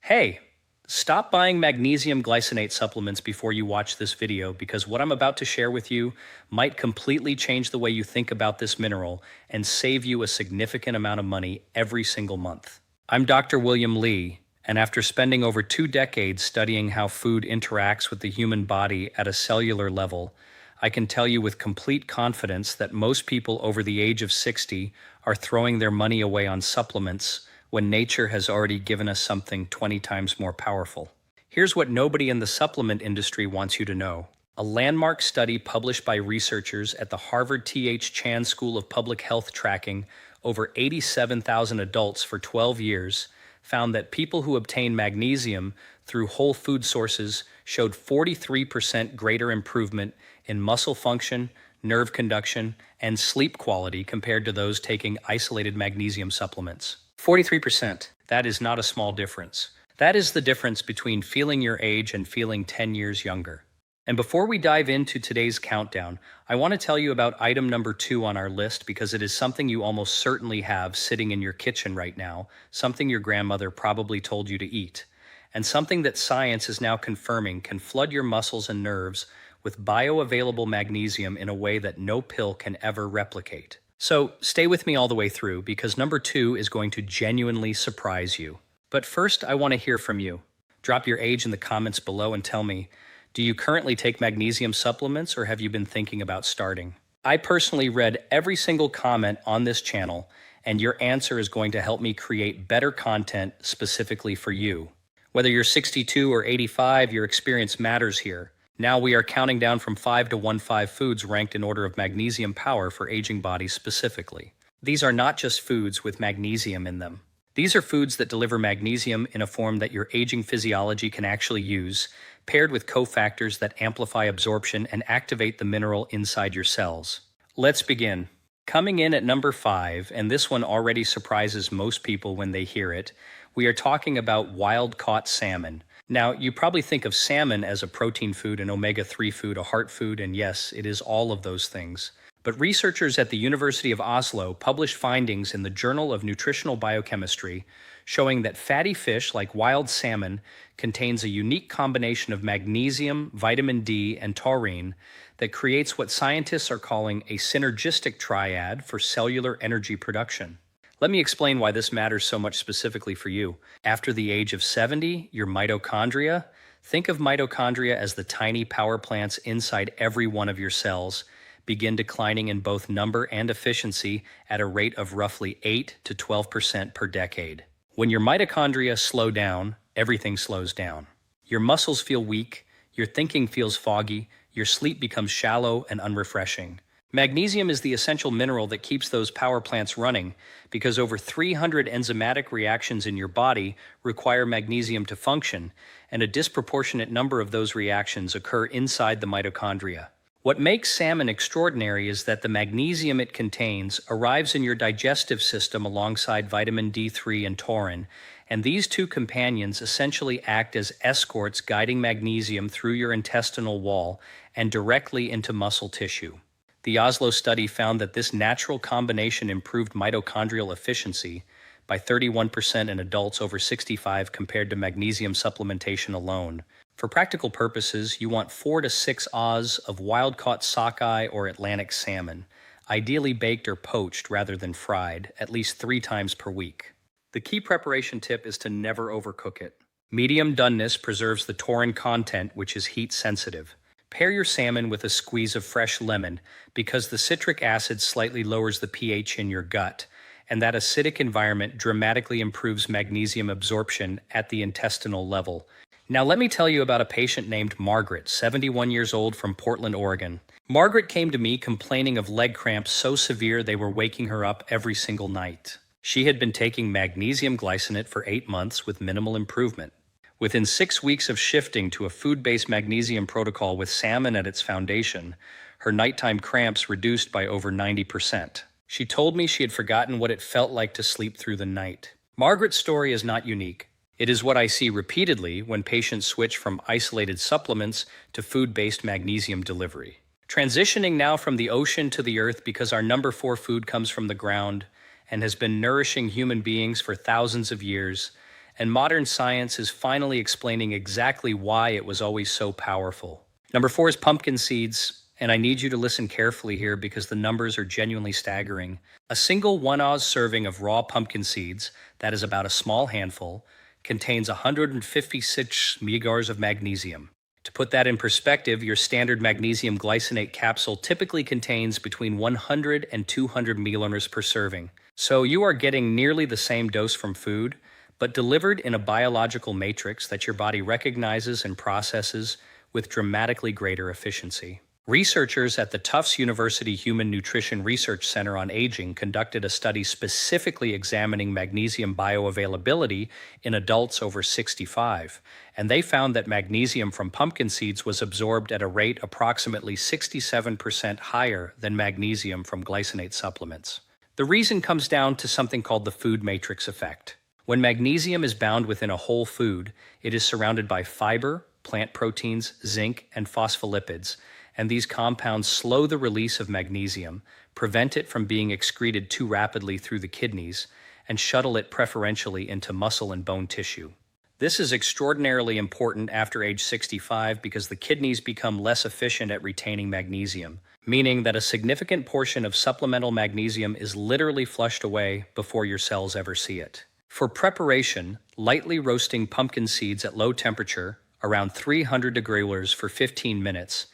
Hey, stop buying magnesium glycinate supplements before you watch this video because what I'm about to share with you might completely change the way you think about this mineral and save you a significant amount of money every single month. I'm Dr. William Lee, and after spending over 2 decades studying how food interacts with the human body at a cellular level, I can tell you with complete confidence that most people over the age of 60 are throwing their money away on supplements when nature has already given us something 20 times more powerful. Here's what nobody in the supplement industry wants you to know. A landmark study published by researchers at the Harvard T.H. Chan School of Public Health tracking over 87,000 adults for 12 years found that people who obtain magnesium through whole food sources showed 43% greater improvement in muscle function, nerve conduction, and sleep quality compared to those taking isolated magnesium supplements. 43%. That is not a small difference. That is the difference between feeling your age and feeling 10 years younger. And before we dive into today's countdown, I want to tell you about item number 2 on our list because it is something you almost certainly have sitting in your kitchen right now, something your grandmother probably told you to eat, and something that science is now confirming can flood your muscles and nerves with bioavailable magnesium in a way that no pill can ever replicate. So stay with me all the way through because number 2 is going to genuinely surprise you. But first, I want to hear from you. Drop your age in the comments below and tell me, do you currently take magnesium supplements or have you been thinking about starting? I personally read every single comment on this channel, and your answer is going to help me create better content specifically for you. Whether you're 62 or 85, your experience matters here. Now we are counting down from 5 to 15 foods ranked in order of magnesium power for aging bodies specifically. These are not just foods with magnesium in them. These are foods that deliver magnesium in a form that your aging physiology can actually use, paired with cofactors that amplify absorption and activate the mineral inside your cells. Let's begin. Coming in at number 5, and this one already surprises most people when they hear it, we are talking about wild-caught salmon. Now, you probably think of salmon as a protein food, an omega-3 food, a heart food, and yes, it is all of those things. But researchers at the University of Oslo published findings in the Journal of Nutritional Biochemistry showing that fatty fish like wild salmon contains a unique combination of magnesium, vitamin D, and taurine that creates what scientists are calling a synergistic triad for cellular energy production. Let me explain why this matters so much specifically for you. After the age of 70, your mitochondria, think of mitochondria as the tiny power plants inside every one of your cells, begin declining in both number and efficiency at a rate of roughly 8 to 12% per decade. When your mitochondria slow down, everything slows down. Your muscles feel weak, your thinking feels foggy, your sleep becomes shallow and unrefreshing. Magnesium is the essential mineral that keeps those power plants running because over 300 enzymatic reactions in your body require magnesium to function, and a disproportionate number of those reactions occur inside the mitochondria. What makes salmon extraordinary is that the magnesium it contains arrives in your digestive system alongside vitamin D3 and taurine, and these two companions essentially act as escorts guiding magnesium through your intestinal wall and directly into muscle tissue. The Oslo study found that this natural combination improved mitochondrial efficiency by 31% in adults over 65 compared to magnesium supplementation alone. For practical purposes, you want 4 to 6 Oz of wild-caught sockeye or Atlantic salmon, ideally baked or poached rather than fried, at least 3 times per week. The key preparation tip is to never overcook it. Medium doneness preserves the taurine content, which is heat sensitive. Pair your salmon with a squeeze of fresh lemon because the citric acid slightly lowers the pH in your gut, and that acidic environment dramatically improves magnesium absorption at the intestinal level. Now let me tell you about a patient named Margaret, 71 years old from Portland, Oregon. Margaret came to me complaining of leg cramps so severe they were waking her up every single night. She had been taking magnesium glycinate for 8 months with minimal improvement. Within 6 weeks of shifting to a food-based magnesium protocol with salmon at its foundation, her nighttime cramps reduced by over 90%. She told me she had forgotten what it felt like to sleep through the night. Margaret's story is not unique. It is what I see repeatedly when patients switch from isolated supplements to food-based magnesium delivery. Transitioning now from the ocean to the earth because our number 4 food comes from the ground and has been nourishing human beings for thousands of years, and modern science is finally explaining exactly why it was always so powerful. Number 4 is pumpkin seeds, and I need you to listen carefully here because the numbers are genuinely staggering. A single 1 oz serving of raw pumpkin seeds, that is about a small handful, contains 156 mg of magnesium. To put that in perspective, your standard magnesium glycinate capsule typically contains between 100 and 200 milliliters per serving. So you are getting nearly the same dose from food, but delivered in a biological matrix that your body recognizes and processes with dramatically greater efficiency. Researchers at the Tufts University Human Nutrition Research Center on Aging conducted a study specifically examining magnesium bioavailability in adults over 65, and they found that magnesium from pumpkin seeds was absorbed at a rate approximately 67% higher than magnesium from glycinate supplements. The reason comes down to something called the food matrix effect. When magnesium is bound within a whole food, it is surrounded by fiber, plant proteins, zinc, and phospholipids, and these compounds slow the release of magnesium, prevent it from being excreted too rapidly through the kidneys, and shuttle it preferentially into muscle and bone tissue. This is extraordinarily important after age 65 because the kidneys become less efficient at retaining magnesium, meaning that a significant portion of supplemental magnesium is literally flushed away before your cells ever see it. For preparation, lightly roasting pumpkin seeds at low temperature, around 300 degrees for 15 minutes,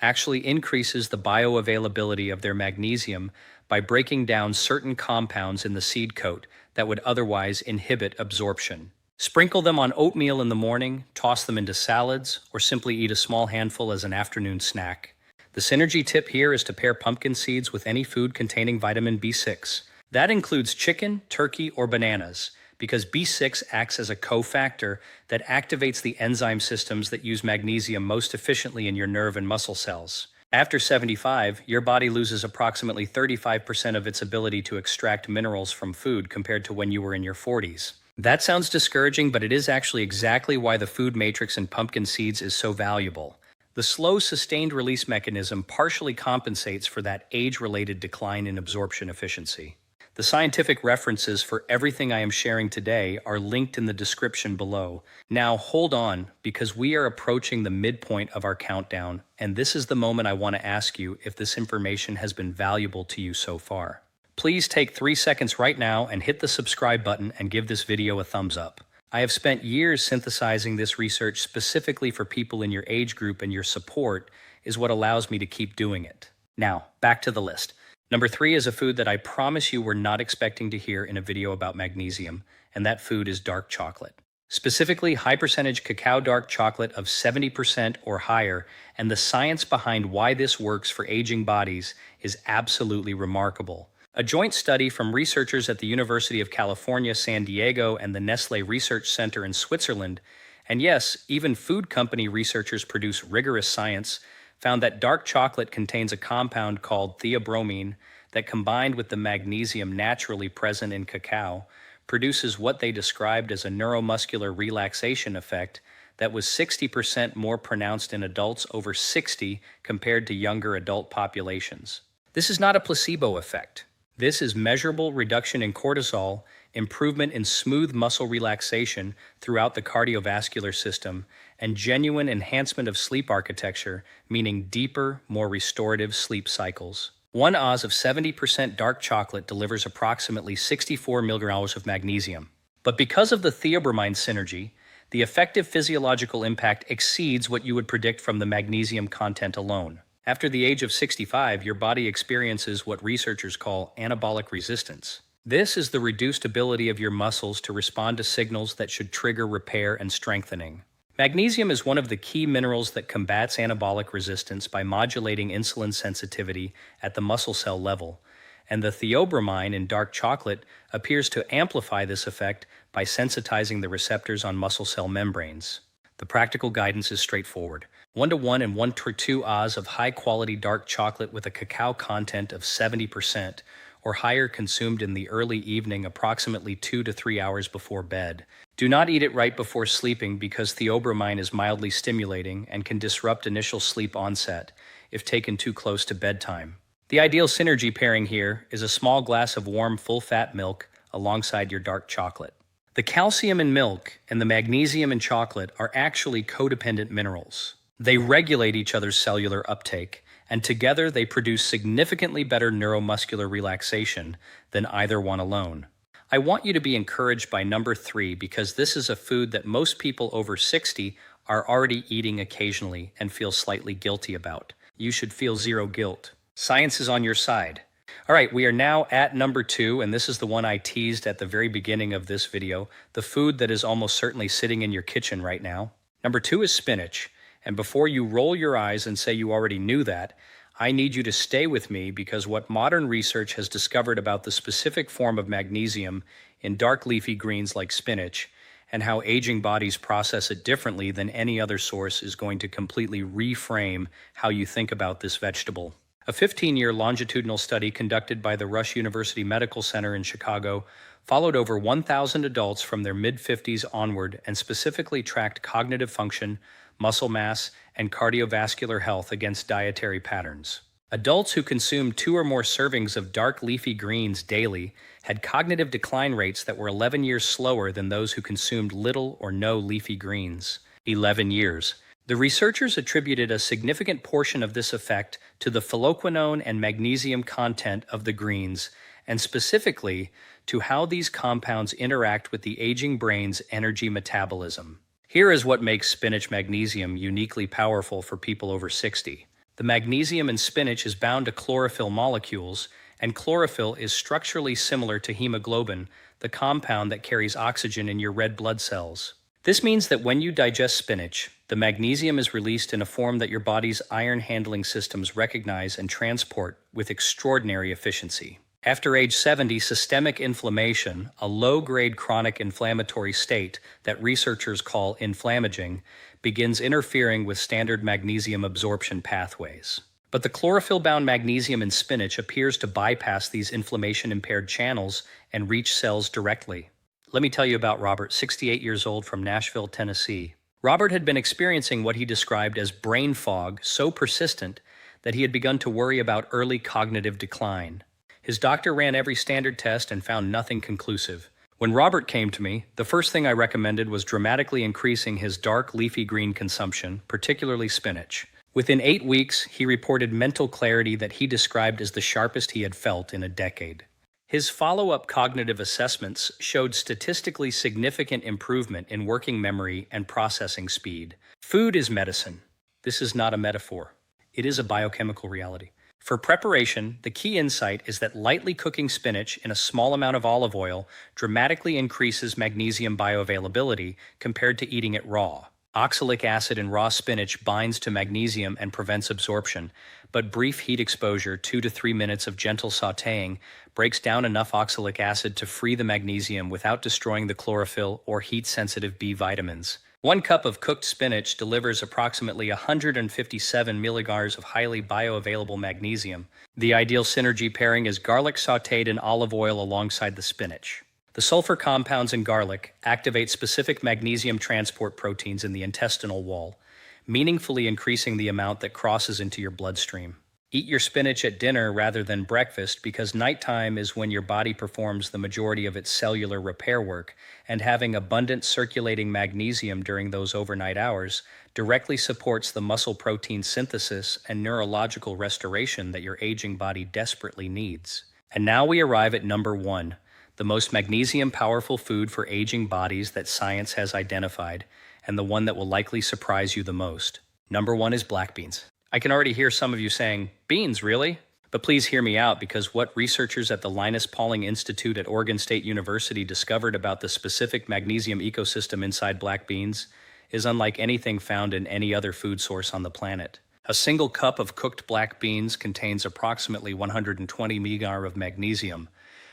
actually increases the bioavailability of their magnesium by breaking down certain compounds in the seed coat that would otherwise inhibit absorption. Sprinkle them on oatmeal in the morning, toss them into salads, or simply eat a small handful as an afternoon snack. The synergy tip here is to pair pumpkin seeds with any food containing vitamin B6. That includes chicken, turkey, or bananas, because B6 acts as a cofactor that activates the enzyme systems that use magnesium most efficiently in your nerve and muscle cells. After 75, your body loses approximately 35% of its ability to extract minerals from food compared to when you were in your 40s. That sounds discouraging, but it is actually exactly why the food matrix in pumpkin seeds is so valuable. The slow, sustained release mechanism partially compensates for that age-related decline in absorption efficiency. The scientific references for everything I am sharing today are linked in the description below. Now hold on, because we are approaching the midpoint of our countdown, and this is the moment I want to ask you if this information has been valuable to you so far. Please take 3 seconds right now and hit the subscribe button and give this video a thumbs up. I have spent years synthesizing this research specifically for people in your age group, and your support is what allows me to keep doing it. Now, back to the list. Number 3 is a food that I promise you were not expecting to hear in a video about magnesium, and that food is dark chocolate. Specifically, high percentage cacao dark chocolate of 70% or higher, and the science behind why this works for aging bodies is absolutely remarkable. A joint study from researchers at the University of California, San Diego, and the Nestlé Research Center in Switzerland, and yes, even food company researchers produce rigorous science, found that dark chocolate contains a compound called theobromine that, combined with the magnesium naturally present in cacao, produces what they described as a neuromuscular relaxation effect that was 60% more pronounced in adults over 60 compared to younger adult populations. This is not a placebo effect. This is measurable reduction in cortisol, improvement in smooth muscle relaxation throughout the cardiovascular system, and genuine enhancement of sleep architecture, meaning deeper, more restorative sleep cycles. 1 oz of 70% dark chocolate delivers approximately 64 milligrams of magnesium. But because of the theobromine synergy, the effective physiological impact exceeds what you would predict from the magnesium content alone. After the age of 65, your body experiences what researchers call anabolic resistance. This is the reduced ability of your muscles to respond to signals that should trigger repair and strengthening. Magnesium is one of the key minerals that combats anabolic resistance by modulating insulin sensitivity at the muscle cell level, and the theobromine in dark chocolate appears to amplify this effect by sensitizing the receptors on muscle cell membranes. The practical guidance is straightforward. 1:1 and 1:2 oz of high-quality dark chocolate with a cacao content of 70% or higher consumed in the early evening, approximately 2 to 3 hours before bed. Do not eat it right before sleeping because theobromine is mildly stimulating and can disrupt initial sleep onset if taken too close to bedtime. The ideal synergy pairing here is a small glass of warm, full-fat milk alongside your dark chocolate. The calcium in milk and the magnesium in chocolate are actually codependent minerals. They regulate each other's cellular uptake, and together they produce significantly better neuromuscular relaxation than either one alone. I want you to be encouraged by number 3 because this is a food that most people over 60 are already eating occasionally and feel slightly guilty about. You should feel zero guilt. Science is on your side. All right, we are now at number 2, and this is the one I teased at the very beginning of this video, the food that is almost certainly sitting in your kitchen right now. Number 2 is spinach, and before you roll your eyes and say you already knew that, I need you to stay with me because what modern research has discovered about the specific form of magnesium in dark leafy greens like spinach and how aging bodies process it differently than any other source is going to completely reframe how you think about this vegetable. A 15-year longitudinal study conducted by the Rush University Medical Center in Chicago followed over 1,000 adults from their mid-50s onward and specifically tracked cognitive function, muscle mass, and cardiovascular health against dietary patterns. Adults who consumed 2 or more servings of dark leafy greens daily had cognitive decline rates that were 11 years slower than those who consumed little or no leafy greens. 11 years. The researchers attributed a significant portion of this effect to the phylloquinone and magnesium content of the greens, and specifically to how these compounds interact with the aging brain's energy metabolism. Here is what makes spinach magnesium uniquely powerful for people over 60. The magnesium in spinach is bound to chlorophyll molecules, and chlorophyll is structurally similar to hemoglobin, the compound that carries oxygen in your red blood cells. This means that when you digest spinach, the magnesium is released in a form that your body's iron-handling systems recognize and transport with extraordinary efficiency. After age 70, systemic inflammation, a low-grade chronic inflammatory state that researchers call inflammaging, begins interfering with standard magnesium absorption pathways. But the chlorophyll-bound magnesium in spinach appears to bypass these inflammation-impaired channels and reach cells directly. Let me tell you about Robert, 68 years old from Nashville, Tennessee. Robert had been experiencing what he described as brain fog so persistent that he had begun to worry about early cognitive decline. His doctor ran every standard test and found nothing conclusive. When Robert came to me, the first thing I recommended was dramatically increasing his dark leafy green consumption, particularly spinach. Within 8 weeks, he reported mental clarity that he described as the sharpest he had felt in a decade. His follow-up cognitive assessments showed statistically significant improvement in working memory and processing speed. Food is medicine. This is not a metaphor. It is a biochemical reality. For preparation, the key insight is that lightly cooking spinach in a small amount of olive oil dramatically increases magnesium bioavailability compared to eating it raw. Oxalic acid in raw spinach binds to magnesium and prevents absorption, but brief heat exposure, 2 to 3 minutes of gentle sautéing, breaks down enough oxalic acid to free the magnesium without destroying the chlorophyll or heat-sensitive B vitamins. 1 cup of cooked spinach delivers approximately 157 milligars of highly bioavailable magnesium. The ideal synergy pairing is garlic sautéed in olive oil alongside the spinach. The sulfur compounds in garlic activate specific magnesium transport proteins in the intestinal wall, meaningfully increasing the amount that crosses into your bloodstream. Eat your spinach at dinner rather than breakfast because nighttime is when your body performs the majority of its cellular repair work, and having abundant circulating magnesium during those overnight hours directly supports the muscle protein synthesis and neurological restoration that your aging body desperately needs. And now we arrive at number 1, the most magnesium-powerful food for aging bodies that science has identified, and the one that will likely surprise you the most. Number 1 is black beans. I can already hear some of you saying, beans, really? But please hear me out because what researchers at the Linus Pauling Institute at Oregon State University discovered about the specific magnesium ecosystem inside black beans is unlike anything found in any other food source on the planet. A single cup of cooked black beans contains approximately 120 milligar of magnesium,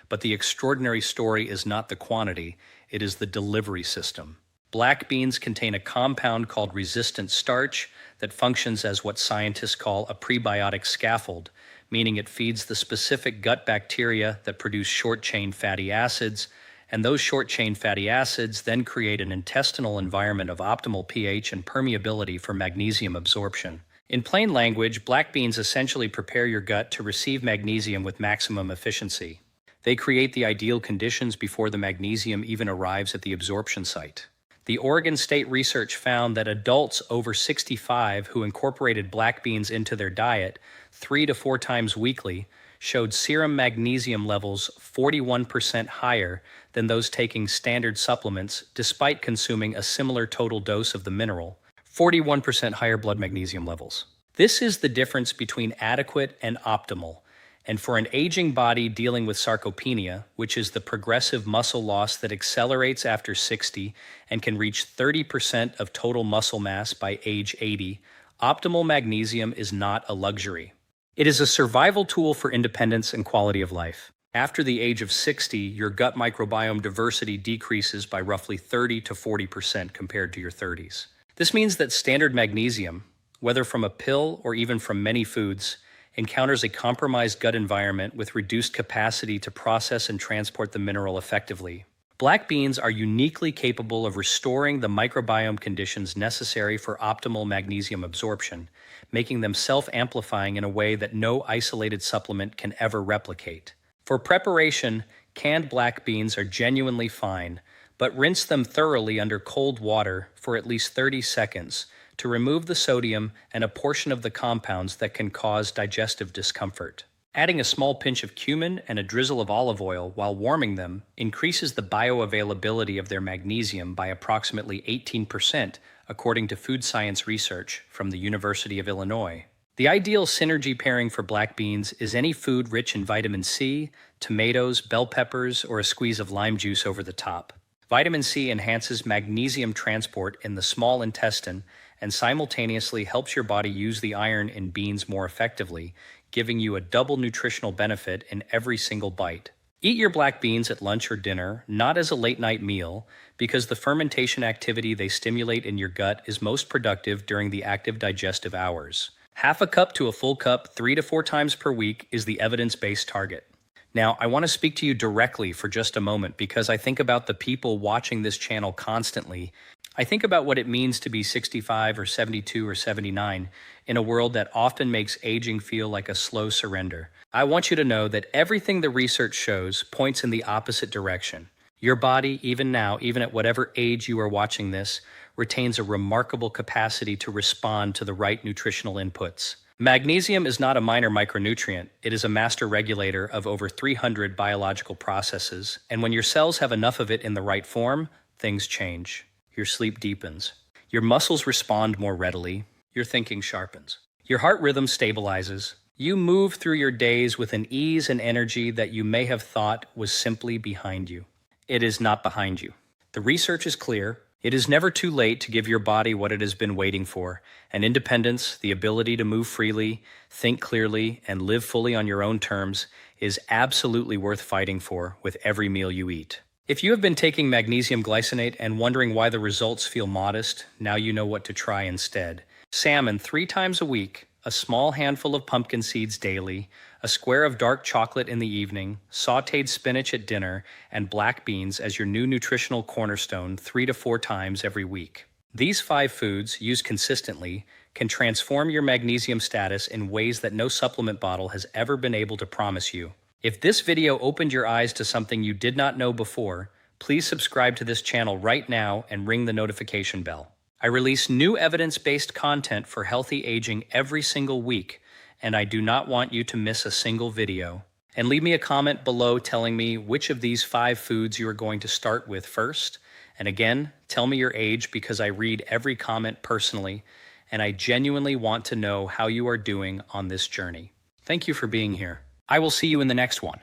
but the extraordinary story is not the quantity, it is the delivery system. Black beans contain a compound called resistant starch that functions as what scientists call a prebiotic scaffold, meaning it feeds the specific gut bacteria that produce short-chain fatty acids, and those short-chain fatty acids then create an intestinal environment of optimal pH and permeability for magnesium absorption. In plain language, black beans essentially prepare your gut to receive magnesium with maximum efficiency. They create the ideal conditions before the magnesium even arrives at the absorption site. The Oregon State research found that adults over 65 who incorporated black beans into their diet 3 to 4 times weekly showed serum magnesium levels 41% higher than those taking standard supplements despite consuming a similar total dose of the mineral, 41% higher blood magnesium levels. This is the difference between adequate and optimal. And for an aging body dealing with sarcopenia, which is the progressive muscle loss that accelerates after 60 and can reach 30% of total muscle mass by age 80, optimal magnesium is not a luxury. It is a survival tool for independence and quality of life. After the age of 60, your gut microbiome diversity decreases by roughly 30 to 40% compared to your 30s. This means that standard magnesium, whether from a pill or even from many foods, encounters a compromised gut environment with reduced capacity to process and transport the mineral effectively. Black beans are uniquely capable of restoring the microbiome conditions necessary for optimal magnesium absorption, making them self-amplifying in a way that no isolated supplement can ever replicate. For preparation, canned black beans are genuinely fine, but rinse them thoroughly under cold water for at least 30 seconds to remove the sodium and a portion of the compounds that can cause digestive discomfort. Adding a small pinch of cumin and a drizzle of olive oil while warming them increases the bioavailability of their magnesium by approximately 18%, according to food science research from the University of Illinois. The ideal synergy pairing for black beans is any food rich in vitamin C, tomatoes, bell peppers, or a squeeze of lime juice over the top. Vitamin C enhances magnesium transport in the small intestine and simultaneously helps your body use the iron in beans more effectively, giving you a double nutritional benefit in every single bite. Eat your black beans at lunch or dinner, not as a late-night meal, because the fermentation activity they stimulate in your gut is most productive during the active digestive hours. Half a cup to a full cup 3 to 4 times per week is the evidence-based target. Now, I want to speak to you directly for just a moment because I think about the people watching this channel constantly. I think about what it means to be 65 or 72 or 79 in a world that often makes aging feel like a slow surrender. I want you to know that everything the research shows points in the opposite direction. Your body, even now, even at whatever age you are watching this, retains a remarkable capacity to respond to the right nutritional inputs. Magnesium is not a minor micronutrient. It is a master regulator of over 300 biological processes, and when your cells have enough of it in the right form, things change. Your sleep deepens. Your muscles respond more readily. Your thinking sharpens. Your heart rhythm stabilizes. You move through your days with an ease and energy that you may have thought was simply behind you. It is not behind you. The research is clear. It is never too late to give your body what it has been waiting for, and independence, the ability to move freely, think clearly, and live fully on your own terms is absolutely worth fighting for with every meal you eat. If you have been taking magnesium glycinate and wondering why the results feel modest, now you know what to try instead. Salmon 3 times a week, a small handful of pumpkin seeds daily, a square of dark chocolate in the evening, sautéed spinach at dinner, and black beans as your new nutritional cornerstone 3 to 4 times every week. These 5 foods, used consistently, can transform your magnesium status in ways that no supplement bottle has ever been able to promise you. If this video opened your eyes to something you did not know before, please subscribe to this channel right now and ring the notification bell. I release new evidence-based content for healthy aging every single week, and I do not want you to miss a single video. And leave me a comment below telling me which of these 5 foods you are going to start with first. And again, tell me your age because I read every comment personally, and I genuinely want to know how you are doing on this journey. Thank you for being here. I will see you in the next one.